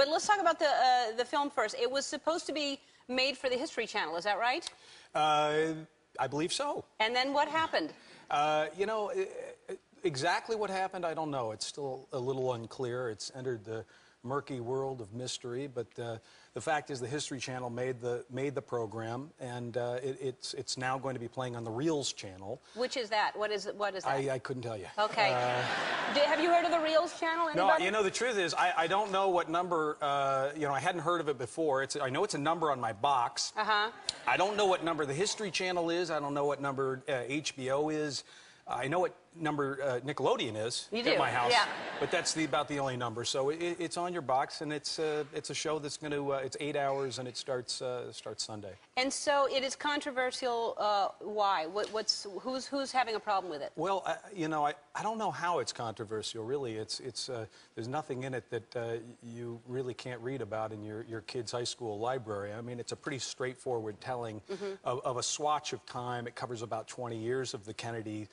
But let's talk about the film first. It was supposed to be made for the History Channel, is that right? I believe so. And then what happened? You know, exactly what happened, I don't know. It's still a little unclear. It's entered the murky world of mystery, but the fact is the History Channel made the program, and it's now going to be playing on the Reels channel. Which is that? What is that? I couldn't tell you. Okay. Have you heard of the Reels channel? Anybody? No, you know, the truth is I don't know what number, you know, I hadn't heard of it before. I know it's a number on my box. Uh-huh. I don't know what number the History Channel is. I don't know what number HBO is. I know what number Nickelodeon is at my house, yeah. But that's about the only number. So it's on your box, and it's a show that's going to it's 8 hours, and it starts Sunday. And so it is controversial. Why? Who's having a problem with it? Well, you know, I don't know how it's controversial. Really, there's nothing in it that you really can't read about in your kid's high school library. I mean, it's a pretty straightforward telling of a swatch of time. It covers about 20 years of the Kennedy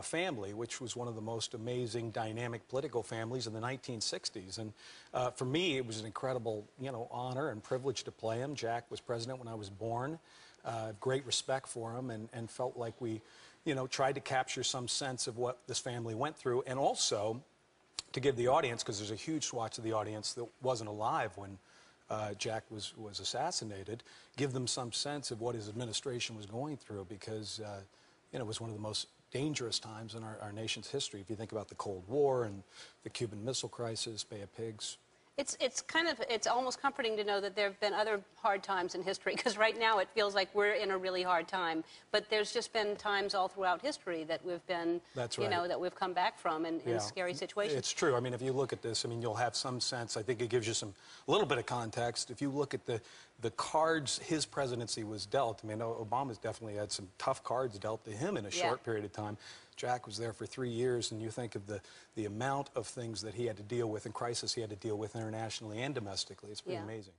family, which was one of the most amazing, dynamic political families in the 1960s. And for me, it was an incredible, you know, honor and privilege to play him. Jack was president when I was born. Great respect for him, and felt like we, you know, tried to capture some sense of what this family went through, and also to give the audience, because there's a huge swatch of the audience that wasn't alive when Jack was assassinated, give them some sense of what his administration was going through, because you know, it was one of the most dangerous times in our nation's history. If you think about the Cold War and the Cuban Missile Crisis, Bay of Pigs. It's almost comforting to know that there have been other hard times in history, because right now it feels like we're in a really hard time. But there's just been times all throughout history that we've been, you know, that we've come back from in scary situations. It's true. I mean, if you look at this, I mean, you'll have some sense. I think it gives you a little bit of context. If you look at the cards his presidency was dealt, I mean, Obama's definitely had some tough cards dealt to him in a short period of time. Jack was there for 3 years, and you think of the amount of things that he had to deal with and crisis he had to deal with internationally and domestically. It's pretty amazing.